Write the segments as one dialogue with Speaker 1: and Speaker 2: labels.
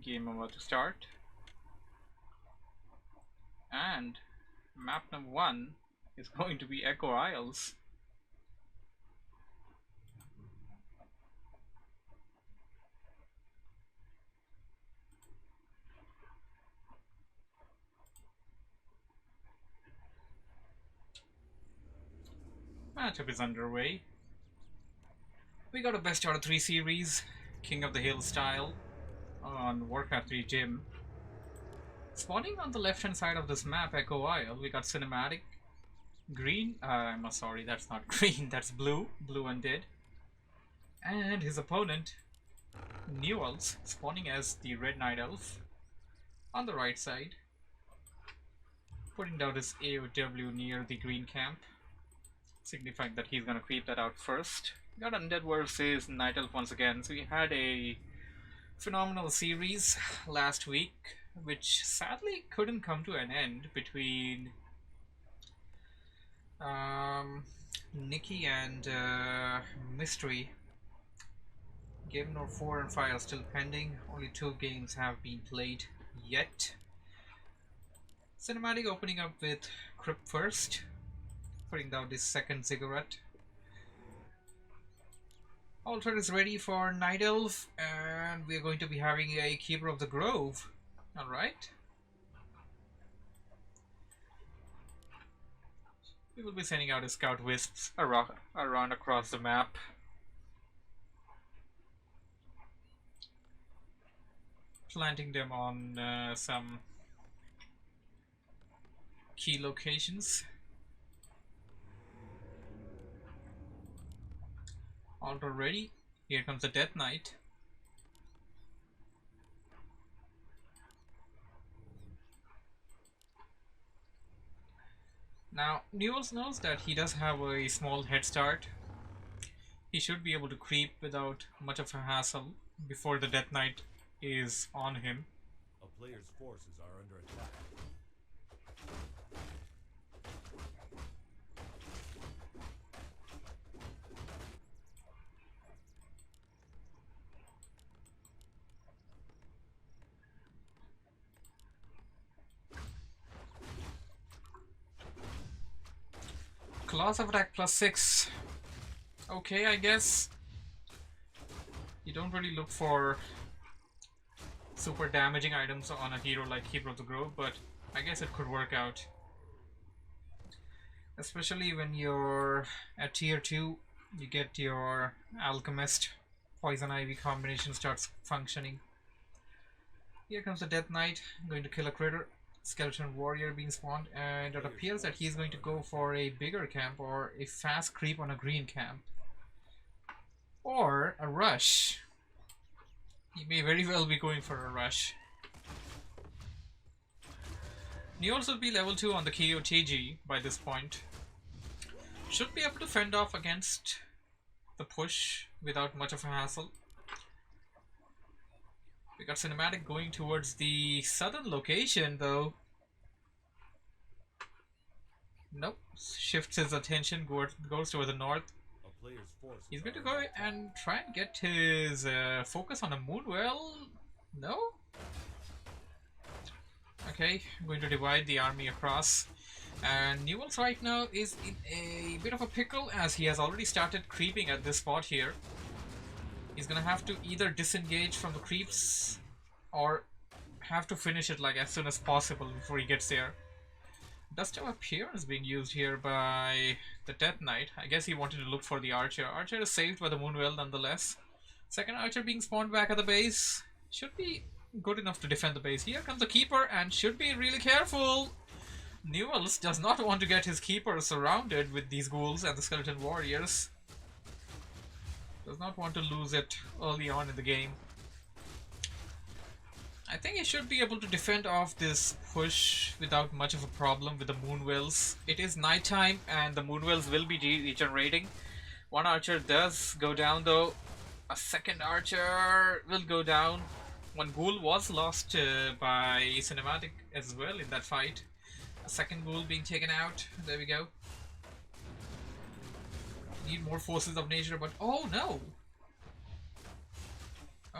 Speaker 1: Game about to start. And map number 1 is going to be Echo Isles. Matchup is underway. We got a best out of 3 series, King of the Hill style, on WarCraft 3 Gym. Spawning on the left hand side of this map, Echo Isle, we got cinematic, green, I'm sorry, that's not green, that's blue, blue undead. And his opponent, Nuelltz, spawning as the red night elf on the right side, putting down his AOW near the green camp, signifying that he's gonna creep that out first. We got undead versus night elf once again. So we had a phenomenal series last week, which sadly couldn't come to an end between Nikki and Mystery. Game number 4 and 5 are still pending. Only 2 games have been played yet. Cinematic opening up with Crypt first, putting down this second cigarette. Alter is ready for Night Elf, and we're going to be having a Keeper of the Grove. Alright. We will be sending out a Scout Wisps around across the map. Planting them on some key locations. Altar ready. Here comes the Death Knight. Now, Nuelltz knows that he does have a small head start. He should be able to creep without much of a hassle before the Death Knight is on him.
Speaker 2: A player's forces are under attack.
Speaker 1: Class of attack +6. Okay, I guess. You don't really look for super damaging items on a hero like Keeper of the Grove, but I guess it could work out. Especially when you're at tier 2, you get your Alchemist Poison Ivy combination starts functioning. Here comes the Death Knight, going to kill a critter. Skeleton Warrior being spawned, and it appears that he's going to go for a bigger camp or a fast creep on a green camp. Or a rush. He may very well be going for a rush. Nuelltz will be level 2 on the KOTH by this point. Should be able to fend off against the push without much of a hassle. We got cinematic going towards the southern location though. Nope, shifts his attention, goes toward the north. He's going to go and try and get his focus on a Moonwell. No? Okay, I'm going to divide the army across. And Nuelltz right now is in a bit of a pickle as he has already started creeping at this spot here. He's gonna have to either disengage from the creeps or have to finish it like as soon as possible before he gets there. Dust of Appearance being used here by the Death Knight. I guess he wanted to look for the Archer. Archer is saved by the Moonwell nonetheless. Second Archer being spawned back at the base. Should be good enough to defend the base. Here comes the Keeper and should be really careful. Nuelltz does not want to get his Keeper surrounded with these ghouls and the Skeleton Warriors. Does not want to lose it early on in the game. I think he should be able to defend off this push without much of a problem with the Moonwells. It is nighttime and the Moonwells will be regenerating. One Archer does go down though. A second Archer will go down. One Ghoul was lost by Cinematic as well in that fight. A second Ghoul being taken out. There we go. Need more forces of nature, but oh no!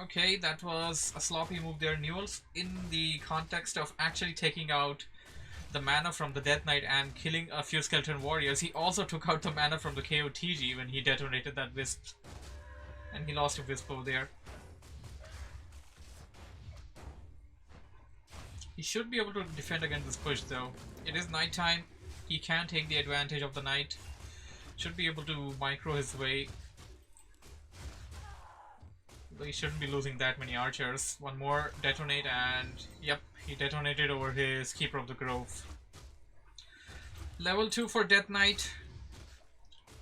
Speaker 1: Okay, that was a sloppy move there, Nuelltz, in the context of actually taking out the mana from the Death Knight and killing a few skeleton warriors. He also took out the mana from the KOTH when he detonated that wisp, and he lost a wisp over there. He should be able to defend against this push though. It is nighttime. He can take the advantage of the night. Should be able to micro his way. He shouldn't be losing that many archers. One more detonate and yep, he detonated over his Keeper of the Grove. Level 2 for Death Knight.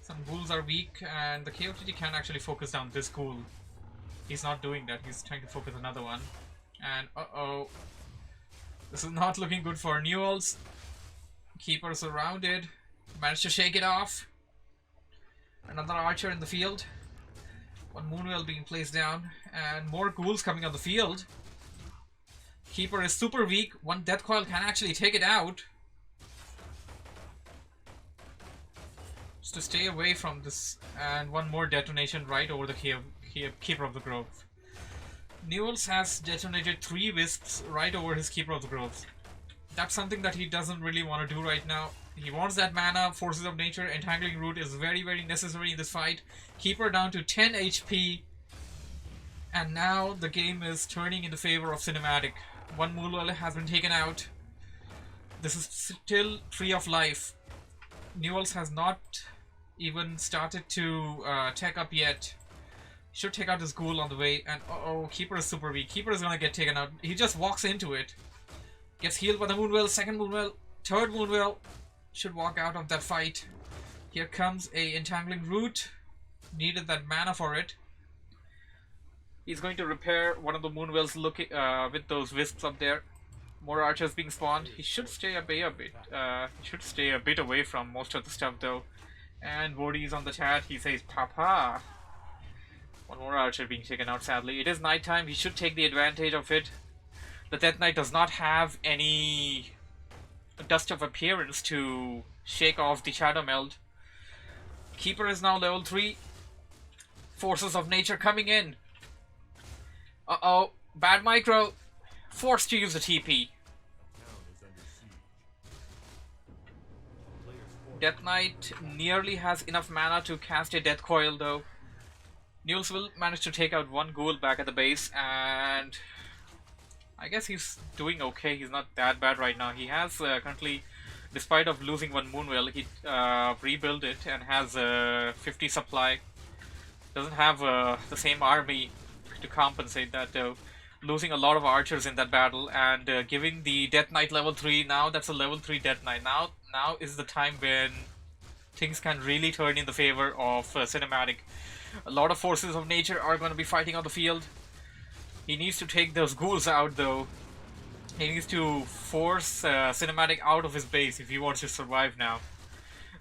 Speaker 1: Some ghouls are weak and the KOTT can actually focus down this ghoul. He's not doing that. He's trying to focus another one. And uh-oh. This is not looking good for Nuelltz. Keeper surrounded. Managed to shake it off. Another archer in the field. One Moonwell being placed down. And more ghouls coming on the field. Keeper is super weak. One Death Coil can actually take it out. Just to stay away from this. And one more detonation right over the Keeper of the Grove. Nuelltz has detonated 3 wisps right over his Keeper of the Grove. That's something that he doesn't really want to do right now. He wants that mana. Forces of Nature, Entangling Root is very, very necessary in this fight. Keeper down to 10 HP. And now the game is turning in the favor of Cinematic. One Moonwell has been taken out. This is still Tree of Life. Nuelltz has not even started to tech up yet. Should take out this ghoul on the way, and uh-oh, Keeper is super weak. Keeper is gonna get taken out. He just walks into it. Gets healed by the Moonwell, second Moonwell, third Moonwell. Should walk out of that fight. Here comes a Entangling Root. Needed that mana for it. He's going to repair one of the Moonwells looking with those wisps up there. More archers being spawned. He should stay away a bit. He should stay a bit away from most of the stuff though. And Wody is on the chat. He says, Papa. One more archer being taken out, sadly. It is nighttime. He should take the advantage of it. The Death Knight does not have any Dust of Appearance to shake off the Shadow Meld. Keeper is now level 3. Forces of Nature coming in. Uh-oh. Bad micro. Forced to use the TP. Death Knight nearly has enough mana to cast a Death Coil though. Nuelltz will manage to take out one ghoul back at the base, and I guess he's doing okay. He's not that bad right now. He has currently, despite of losing one Moonwell, he rebuilt it and has 50 supply. Doesn't have the same army to compensate that though. Losing a lot of archers in that battle and giving the Death Knight level 3. Now that's a level 3 Death Knight. Now is the time when things can really turn in the favor of Cinematic. A lot of Forces of Nature are going to be fighting on the field. He needs to take those ghouls out though. He needs to force Cinematic out of his base if he wants to survive now.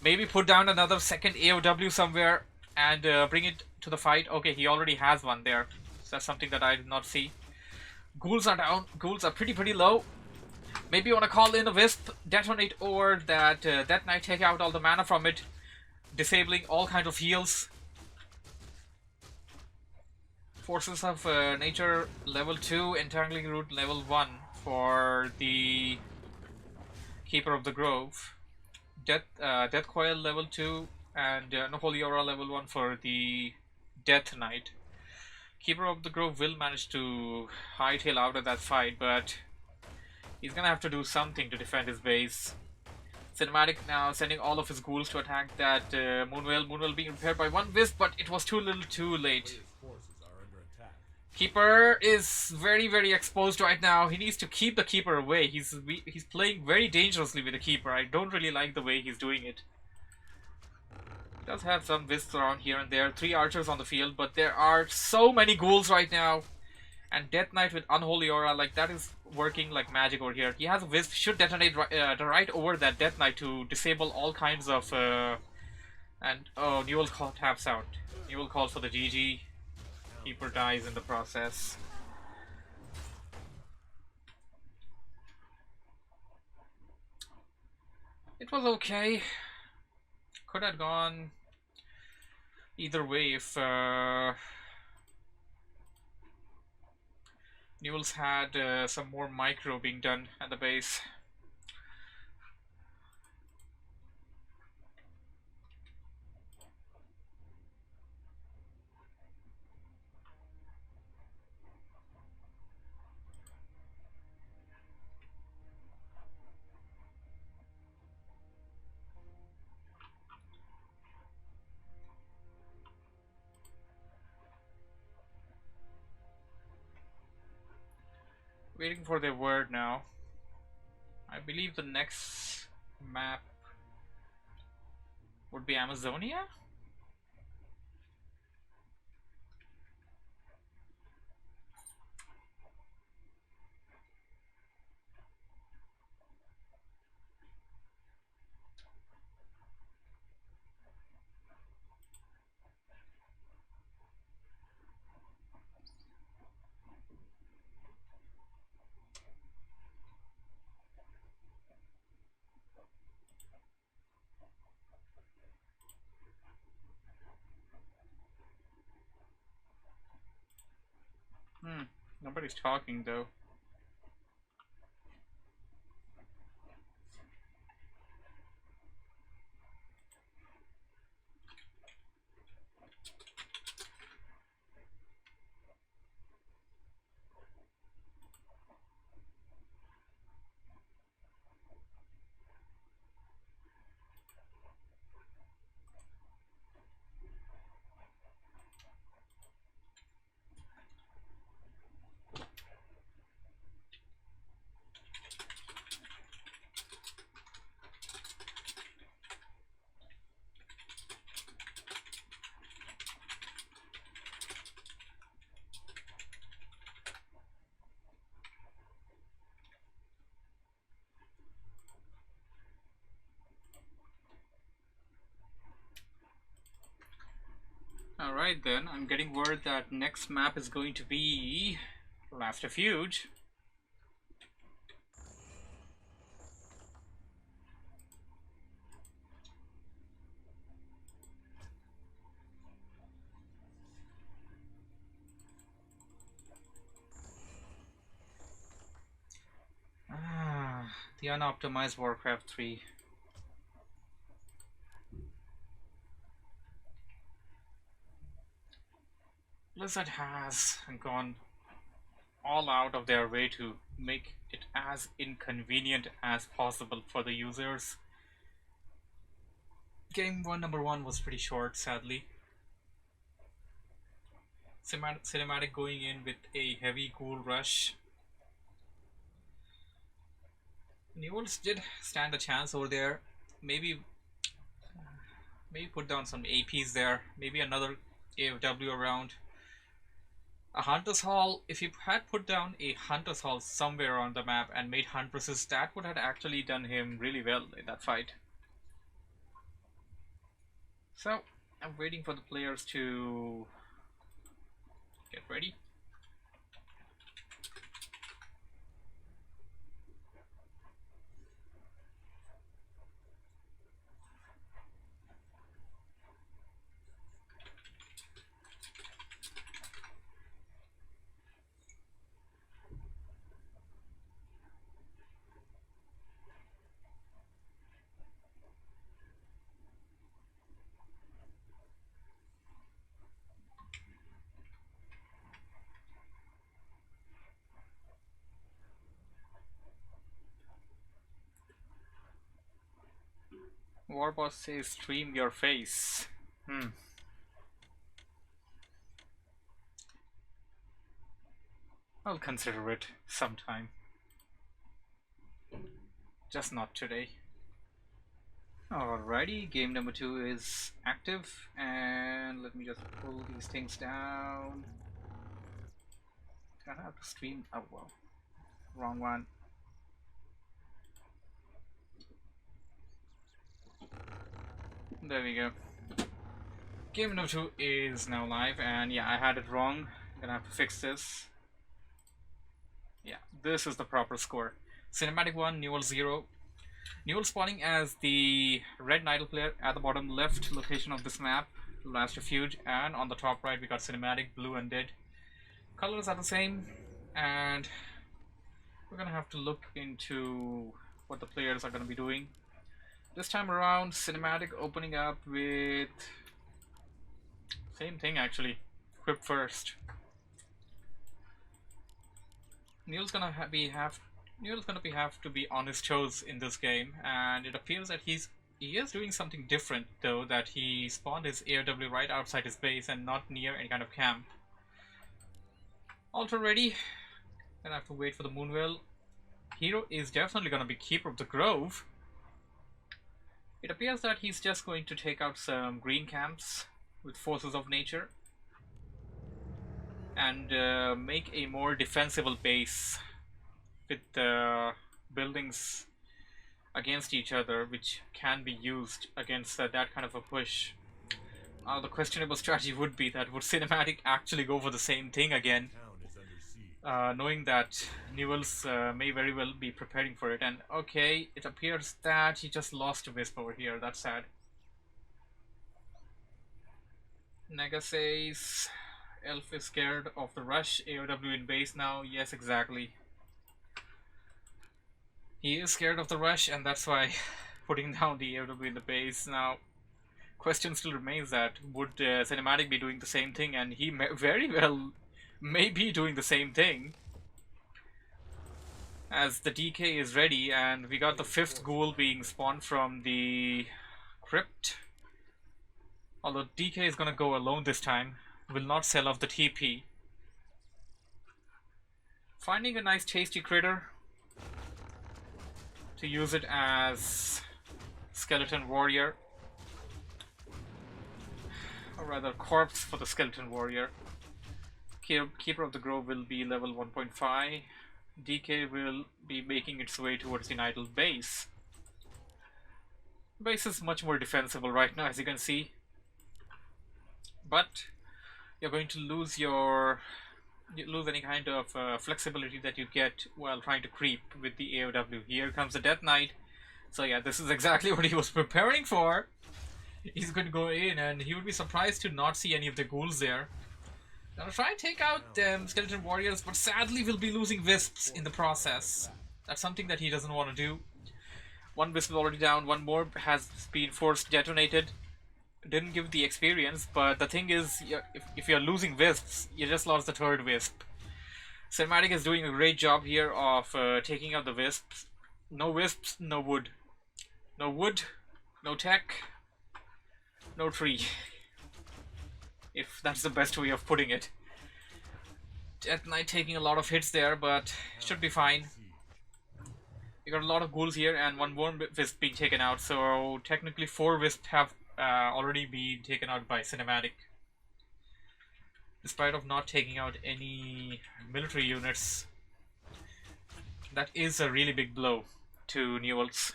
Speaker 1: Maybe put down another second AOW somewhere and bring it to the fight. Okay, he already has one there. So that's something that I did not see. Ghouls are down. Ghouls are pretty low. Maybe you want to call in a Wisp, detonate over that Death Knight, take out all the mana from it, disabling all kinds of heals. Forces of Nature level 2, Entangling Root level 1 for the Keeper of the Grove. Death Coil level 2 and Holy Aura level 1 for the Death Knight. Keeper of the Grove will manage to hightail out of that fight, but he's gonna have to do something to defend his base. Cinematic now sending all of his ghouls to attack that Moonwell. Moonwell being repaired by one Wisp, but it was too little too late. Keeper is very exposed right now. He needs to keep the Keeper away. He's playing very dangerously with the Keeper. I don't really like the way he's doing it. He does have some Wisps around here and there. 3 archers on the field, but there are so many ghouls right now. And Death Knight with Unholy Aura, like that is working like magic over here. He has a Wisp, should detonate right over that Death Knight to disable all kinds of... and oh, Nuelltz taps out. Nuelltz calls for the GG. Keeper dies in the process. It was okay. Could have gone either way if Nuelltz had some more micro being done at the base. Waiting for their word now. I believe the next map would be Amazonia? Nobody's talking though. Alright then, I'm getting word that next map is going to be Reforged. The unoptimized WarCraft 3. Blizzard has gone all out of their way to make it as inconvenient as possible for the users. Game 1 number 1 was pretty short, sadly. Cinematic going in with a heavy ghoul rush. Nuelltz did stand a chance over there. Maybe put down some APs there. Maybe another AFW around. A Hunter's Hall, if he had put down a Hunter's Hall somewhere on the map and made Huntresses, that would have actually done him really well in that fight. So, I'm waiting for the players to get ready. Warboss says stream your face. I'll consider it sometime. Just not today. Alrighty, game number 2 is active, and let me just pull these things down. I have to stream. Oh well, wrong one. There we go. Game number 2 is now live, and yeah, I had it wrong. I'm gonna have to fix this. Yeah, this is the proper score. Cinematic 1, Nuelltz 0. Nuelltz spawning as the red Nidal player at the bottom left location of this map, Reforged, and on the top right we got Cinematic, Blue, and Dead. Colors are the same. And we're gonna have to look into what the players are gonna be doing. This time around, cinematic opening up with same thing actually. Equip first. Nuelltz gonna have to be on his toes in this game, and it appears that he is doing something different though. That he spawned his AOW right outside his base and not near any kind of camp. Altar ready. Gonna have to wait for the Moonwell. Hero is definitely gonna be Keeper of the Grove. It appears that he's just going to take out some green camps with Forces of Nature and make a more defensible base with buildings against each other, which can be used against that kind of a push. The questionable strategy would be that would Cinematic actually go for the same thing again, knowing that Nuelltz may very well be preparing for it. And okay, it appears that he just lost a Wisp over here. That's sad. Nega says Elf is scared of the rush. AOW in base now. Yes, exactly. He is scared of the rush, and that's why putting down the AOW in the base. Now, question still remains that would Cinematic be doing the same thing, and he very well may be doing the same thing. As the DK is ready, and we got the 5th ghoul being spawned from the crypt. Although DK is gonna go alone this time, will not sell off the TP. Finding a nice tasty critter to use it as skeleton warrior, or rather corpse for the skeleton warrior. Keeper of the Grove will be level 1.5. DK will be making its way towards the Idle base. Base is much more defensible right now, as you can see. But you're going to lose any kind of flexibility that you get while trying to creep with the AOW. Here comes the Death Knight. So yeah, this is exactly what he was preparing for. He's going to go in, and he would be surprised to not see any of the ghouls there. Gonna try and take out skeleton warriors, but sadly we'll be losing wisps in the process. That's something that he doesn't want to do. One wisp is already down, one more has been forced detonated. Didn't give the experience, but the thing is, if you're losing wisps, you just lost the 3rd wisp. Cinematic is doing a great job here of taking out the wisps. No wisps, no wood. No wood, no tech, no tree. If that's the best way of putting it. Death Knight taking a lot of hits there, but should be fine. You got a lot of ghouls here and one more wisp being taken out, so technically 4 wisps have already been taken out by Cinematic. Despite of not taking out any military units, that is a really big blow to Nuelltz.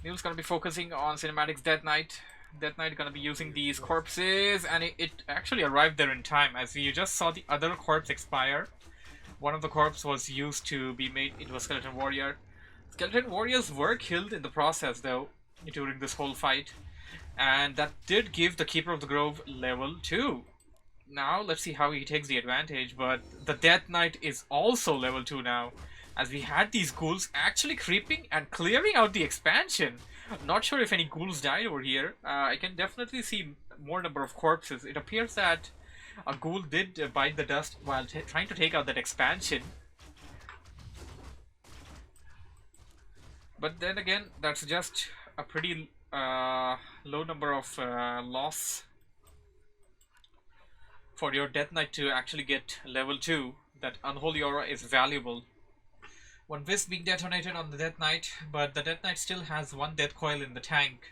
Speaker 1: Nuelltz gonna be focusing on Cinematic's Death Knight. Death Knight gonna be using these corpses, and it actually arrived there in time, as you just saw the other corpse expire. One of the corpses was used to be made into a skeleton warrior. Skeleton warriors were killed in the process though, during this whole fight, and that did give the Keeper of the Grove level 2. Now let's see how he takes the advantage, but the Death Knight is also level 2 now, as we had these ghouls actually creeping and clearing out the expansion. Not sure if any ghouls died over here. I can definitely see more number of corpses. It appears that a ghoul did bite the dust while trying to take out that expansion. But then again, that's just a pretty low number of loss for your Death Knight to actually get level 2. That Unholy Aura is valuable. One wisp being detonated on the Death Knight, but the Death Knight still has 1 death coil in the tank.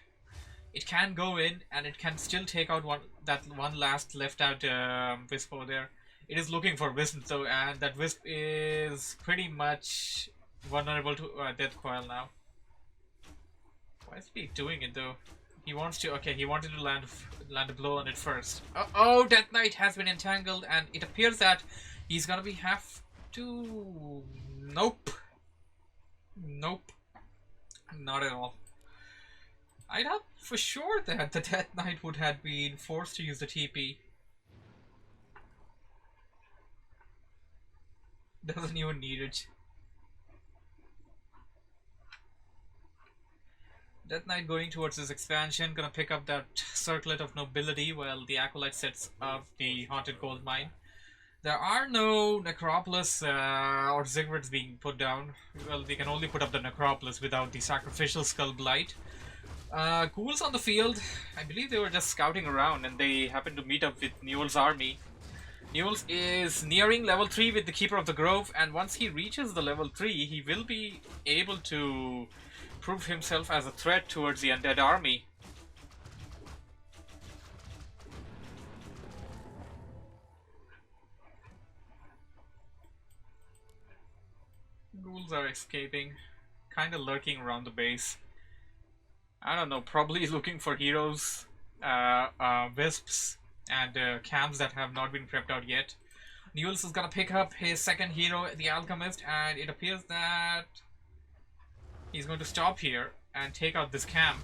Speaker 1: It can go in, and it can still take out that one last left out wisp over there. It is looking for wisp though, and that wisp is pretty much vulnerable to death coil now. Why is he doing it though? He wants to. Okay, he wanted to land a blow on it first. Oh, Death Knight has been entangled, and it appears that he's gonna have to. Nope. Nope. Not at all. I thought for sure that the Death Knight would have been forced to use the TP. Doesn't even need it. Death Knight going towards his expansion, gonna pick up that Circlet of Nobility while the Acolyte sets up the Haunted Gold Mine. There are no Necropolis or Ziggurats being put down. Well, we can only put up the Necropolis without the Sacrificial Skull Blight. Ghouls on the field, I believe they were just scouting around and they happened to meet up with Nuelltz' army. Nuelltz is nearing level 3 with the Keeper of the Grove, and once he reaches the level 3, he will be able to prove himself as a threat towards the undead army. Ghouls are escaping, kinda lurking around the base. I don't know, probably looking for heroes, wisps, and camps that have not been prepped out yet. Nuelltz is gonna pick up his second hero, the Alchemist, and it appears that he's going to stop here and take out this camp.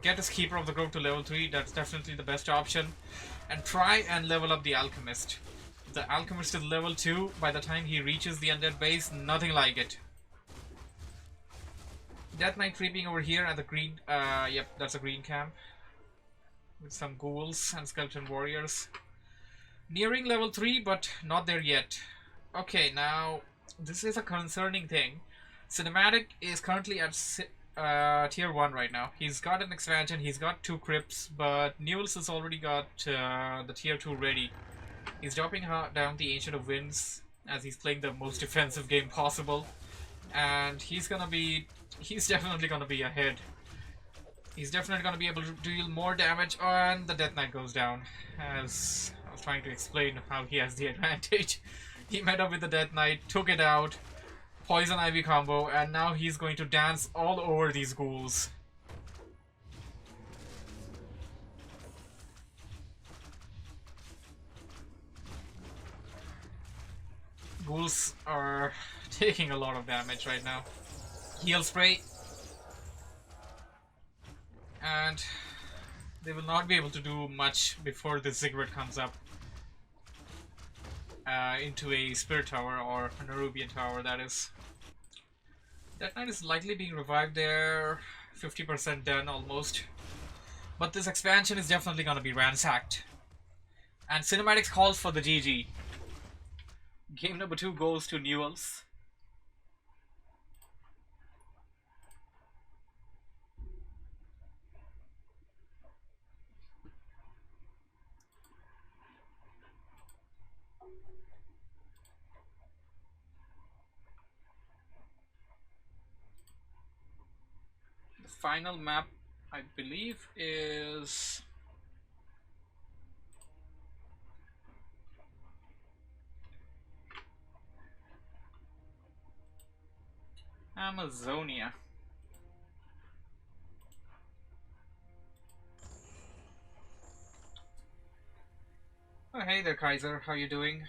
Speaker 1: Get his Keeper of the Grove to level 3, that's definitely the best option. And try and level up the Alchemist. The Alchemist is level 2, by the time he reaches the undead base, nothing like it. Death Knight creeping over here at the green, yep, that's a green camp. With some ghouls and skeleton warriors. Nearing level 3, but not there yet. Okay, now, this is a concerning thing. Cinematic is currently at tier 1 right now. He's got an expansion, he's got 2 crypts, but Nuelltz has already got the tier 2 ready. He's dropping down the Ancient of Winds as he's playing the most defensive game possible. And he's definitely gonna be ahead. He's definitely gonna be able to deal more damage, and the Death Knight goes down. As I was trying to explain how he has the advantage. He met up with the Death Knight, took it out, Poison Ivy combo, and now he's going to dance all over these ghouls. Ghouls are taking a lot of damage right now. Heal spray. And they will not be able to do much before the Ziggurat comes up into a Spirit Tower or a Nerubian Tower, that is. That Knight is likely being revived there, 50% done almost. But this expansion is definitely going to be ransacked. And Cinematics calls for the GG. Game number 2 goes to Nuelltz. The final map, I believe, is Amazonia. Oh, hey there, Kaiser. How you doing?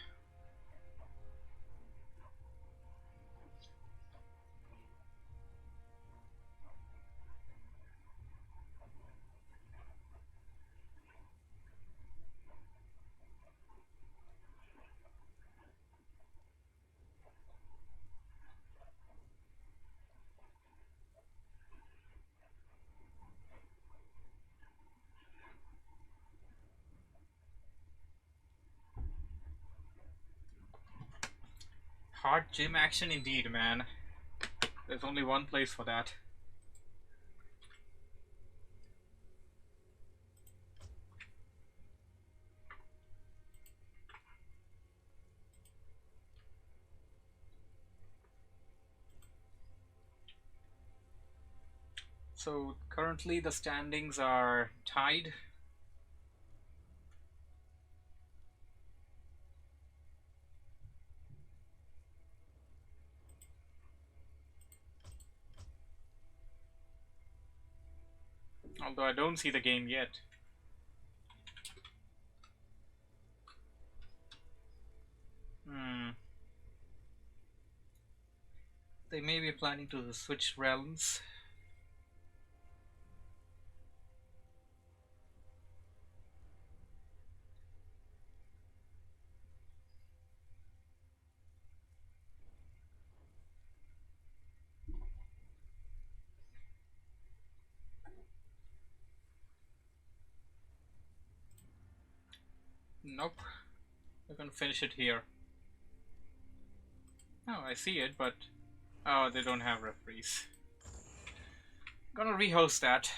Speaker 1: Hard gym action indeed, man. There's only one place for that. So currently the standings are tied. Although I don't see the game yet. They may be planning to switch realms. Nope. We're gonna finish it here. Oh, I see it, but... Oh, they don't have referees. Gonna rehost that.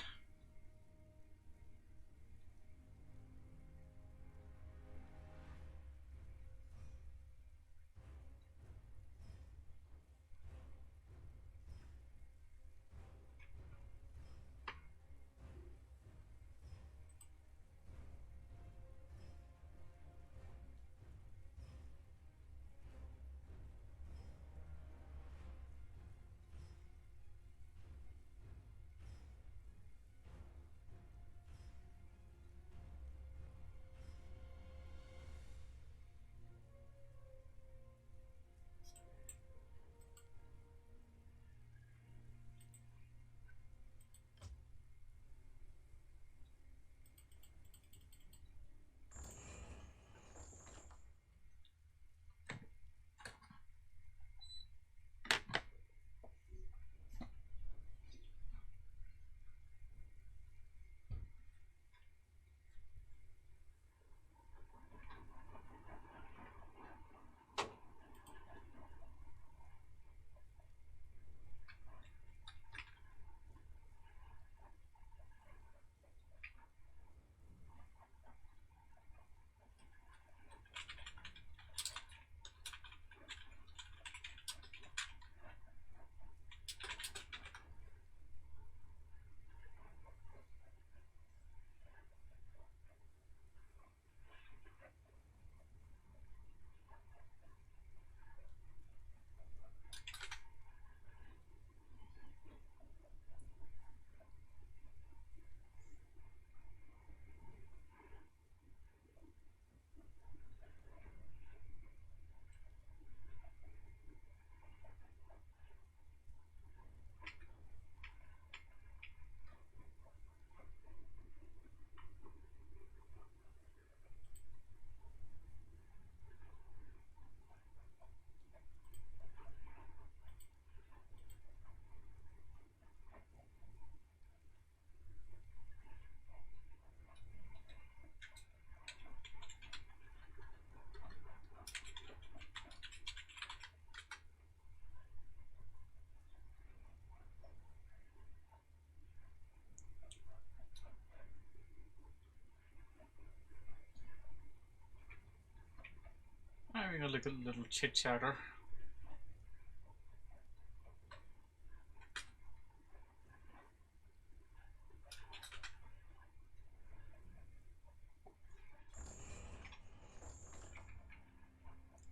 Speaker 1: Having a little chit chatter.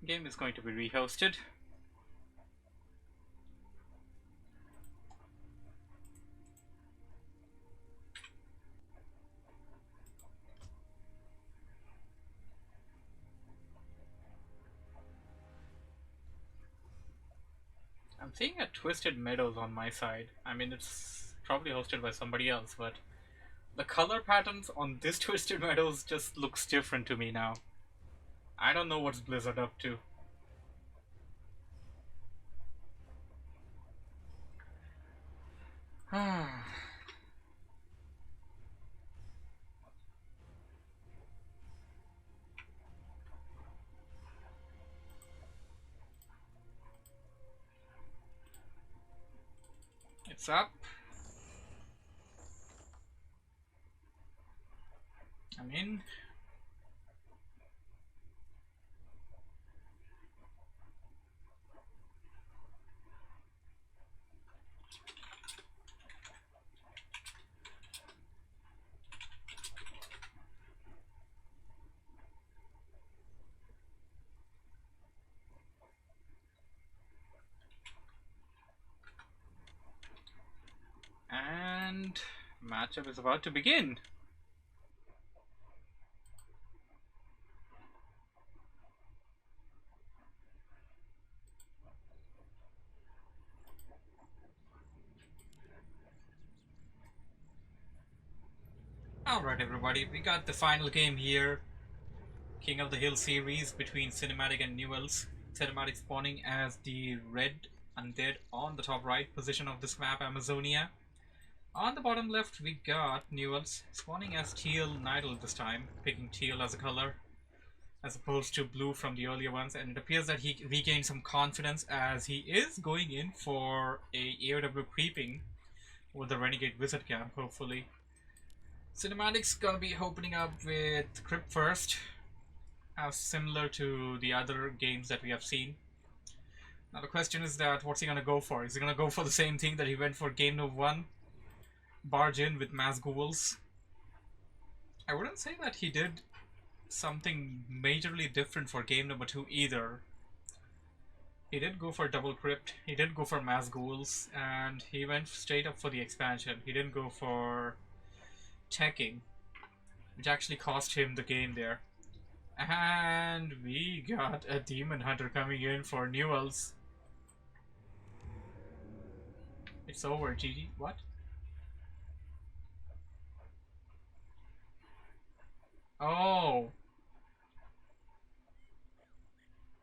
Speaker 1: Game is going to be rehosted. I'm seeing a Twisted Meadows on my side. I mean, it's probably hosted by somebody else, but the color patterns on this Twisted Meadows just looks different to me now. I don't know what's Blizzard up to. It's up. I'm in. And matchup is about to begin. Alright everybody, we got the final game here. King of the Hill series between Cinematic and Nuelltz. Cinematic spawning as the red undead on the top right position of this map, Amazonia. On the bottom left we got Nuelltz spawning as teal Nightle this time, picking teal as a color. as opposed to blue from the earlier ones, and it appears that he regained some confidence as he is going in for a AOW creeping with the Renegade Wizard camp, hopefully. Cinematics gonna be opening up with Crypt first, as similar to the other games that we have seen. Now the question is that what's he gonna go for? Is he gonna go for the same thing that he went for game number 1? Barge in with mass ghouls? I wouldn't say that he did something majorly different for game number 2 either. He did go for double crypt, he did go for mass ghouls, and he went straight up for the expansion. He didn't go for teching, which actually cost him the game there. And we got a demon hunter coming in for Nuelltz. It's over, GG. What? Oh,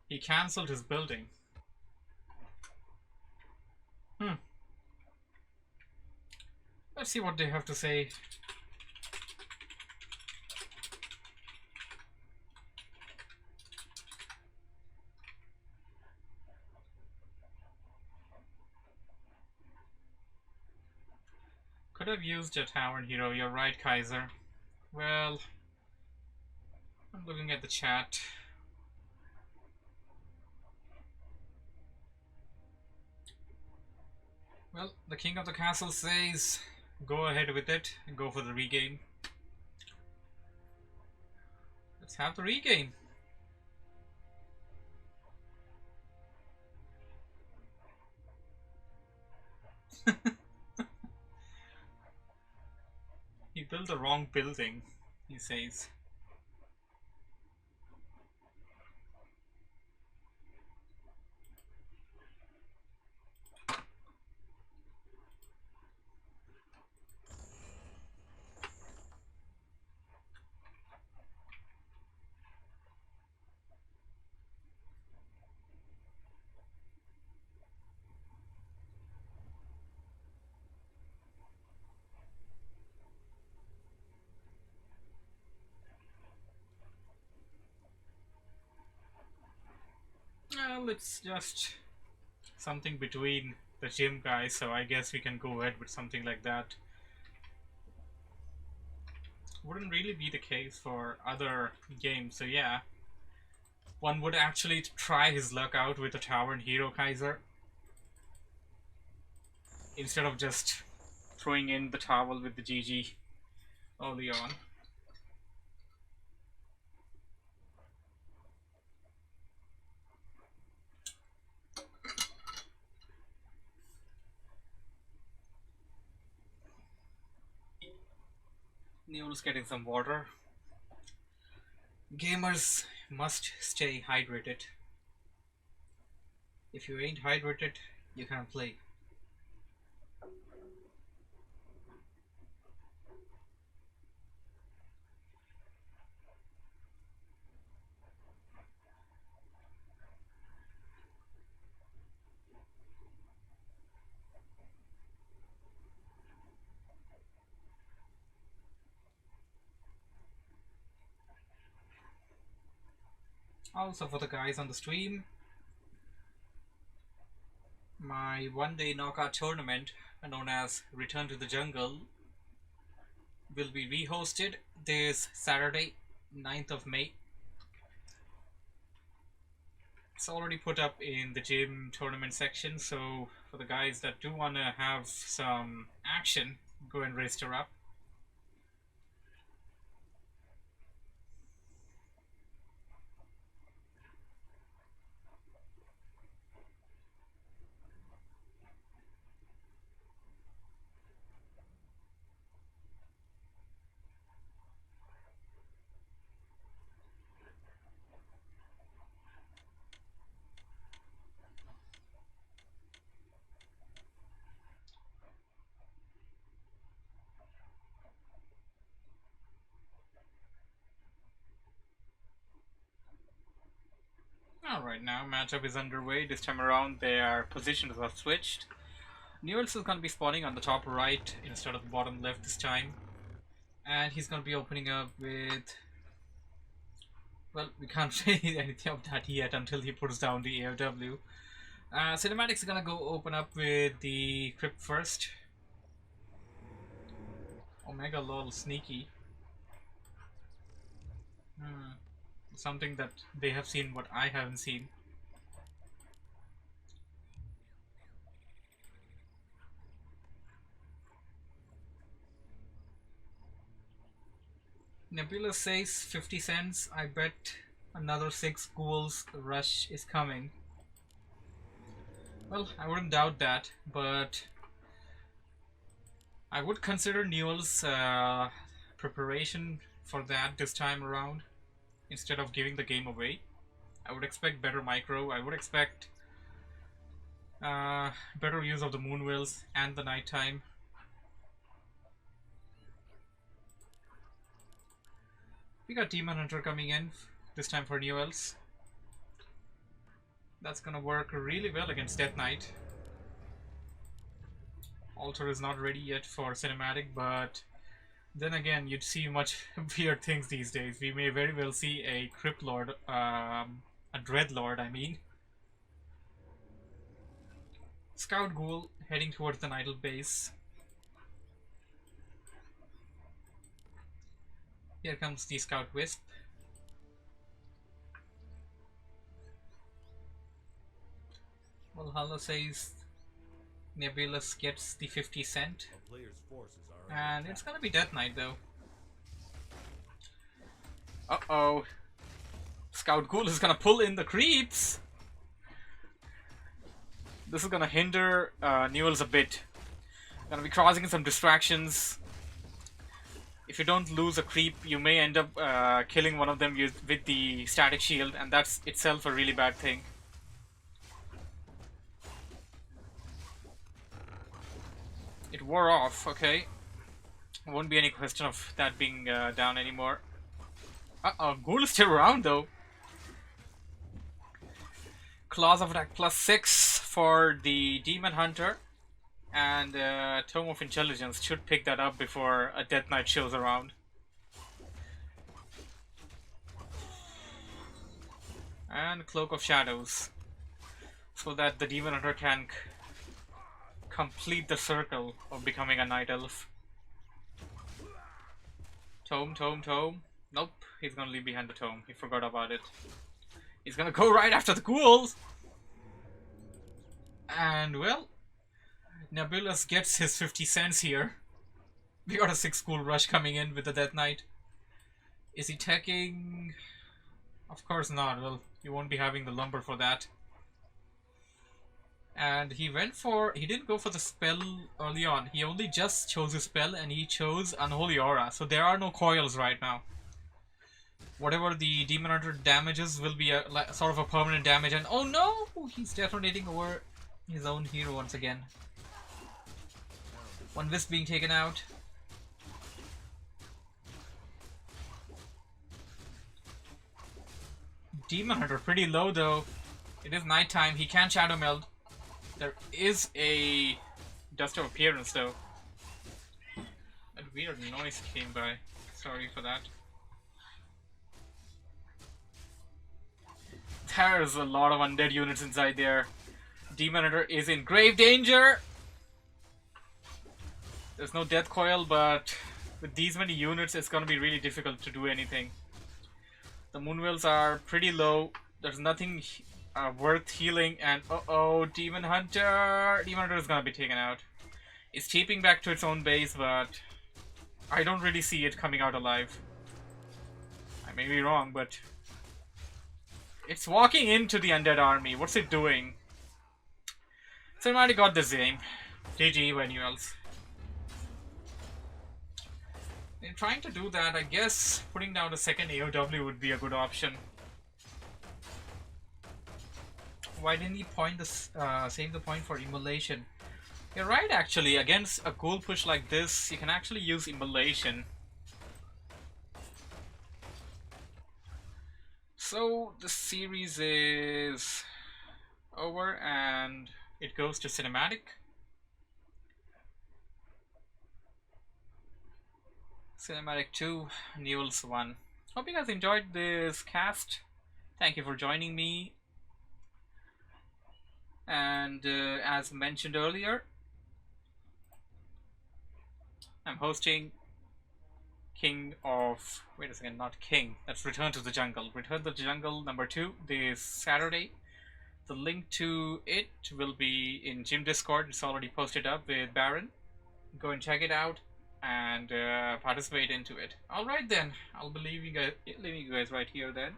Speaker 1: he cancelled his building. Let's see what they have to say. Could have used a tavern hero, you're right, Kaiser. Well, I'm looking at the chat. Well, the king of the castle says go ahead with it and go for the regain. Let's have the regain. He built the wrong building, he says. Well, it's just something between the gym guys, so I guess we can go ahead with something like that. Wouldn't really be the case for other games, so yeah. One would actually try his luck out with a Tavern Hero Kaiser instead of just throwing in the towel with the GG early on. Neil's getting some water. Gamers must stay hydrated. If you ain't hydrated, you can't play. Also for the guys on the stream, my one-day knockout tournament known as Return to the Jungle will be rehosted this Saturday, 9th of May. It's already put up in the gym tournament section, so for the guys that do want to have some action, go and register up. Alright, now matchup is underway. This time around their positions have switched. Nuelltz is going to be spawning on the top right instead of the bottom left this time. And he's going to be opening up with... Well, we can't say anything of that yet until he puts down the AOW. Cinematic's gonna go open up with the crypt first. Omega lol sneaky. Something that they have seen what I haven't seen. Nebula says 50 cents. I bet another 6 ghouls rush is coming. Well, I wouldn't doubt that, but I would consider Nuelltz preparation for that this time around instead of giving the game away. I would expect better micro. I would expect better use of the moon wheels and the nighttime. We got Demon Hunter coming in this time for Nuelltz. That's gonna work really well against Death Knight. Altar is not ready yet for cinematic, but then again, you'd see much weird things these days. We may very well see a Crypt Lord, a Dread Lord, I mean. Scout Ghoul heading towards the Nidal base. Here comes the Scout Wisp. Valhalla says Nebulous gets the 50 cent. And it's gonna be Death Knight though. Uh-oh. Scout Ghoul is gonna pull in the creeps. This is gonna hinder Nuelltz a bit. Gonna be causing some distractions. If you don't lose a creep, you may end up killing one of them with the static shield, and that's itself a really bad thing. It wore off, okay. Won't be any question of that being down anymore. Uh-oh, Ghoul is still around though. Claws of Attack +6 for the Demon Hunter. And Tome of Intelligence should pick that up before a Death Knight shows around. And Cloak of Shadows. So that the Demon Hunter can complete the circle of becoming a Night Elf. Tome, Tome, Tome. Nope, he's gonna leave behind the Tome. He forgot about it. He's gonna go right after the ghouls! And well, Nebulous gets his 50 cents here. We got a 6 ghoul rush coming in with the Death Knight. Is he teching? Of course not. Well, you won't be having the lumber for that. And he didn't go for the spell early on. He only just chose his spell and he chose Unholy Aura. So there are no coils right now. Whatever the Demon Hunter damages will be sort of a permanent damage. And oh no! He's detonating over his own hero once again. One Wisp being taken out. Demon Hunter pretty low though. It is nighttime. He can Shadow Meld. There is a Dust of Appearance though. A weird noise came by. Sorry for that. There's a lot of undead units inside there. Demon Hunter is in grave danger. There's no death coil, but with these many units, it's gonna be really difficult to do anything. The Moonwells are pretty low. There's nothing worth healing, and uh-oh, Demon Hunter! Demon Hunter is gonna be taken out. It's taping back to its own base, but I don't really see it coming out alive. I may be wrong, but it's walking into the undead army. What's it doing? So I might have got this game. GG by Nuelltz. In trying to do that, I guess putting down a second AOW would be a good option. Why didn't he save the point for Immolation? You're right, actually. Against a ghoul push like this, you can actually use Immolation. So the series is over and it goes to cinematic. Cinematic 2, Nuelltz 1. Hope you guys enjoyed this cast. Thank you for joining me. And as mentioned earlier, I'm hosting King of... Wait a second, not King. That's Return to the Jungle. Return to the Jungle number 2 this Saturday. The link to it will be in Gym Discord. It's already posted up with Baron. Go and check it out and participate into it. Alright then, I'll be leaving you guys right here then.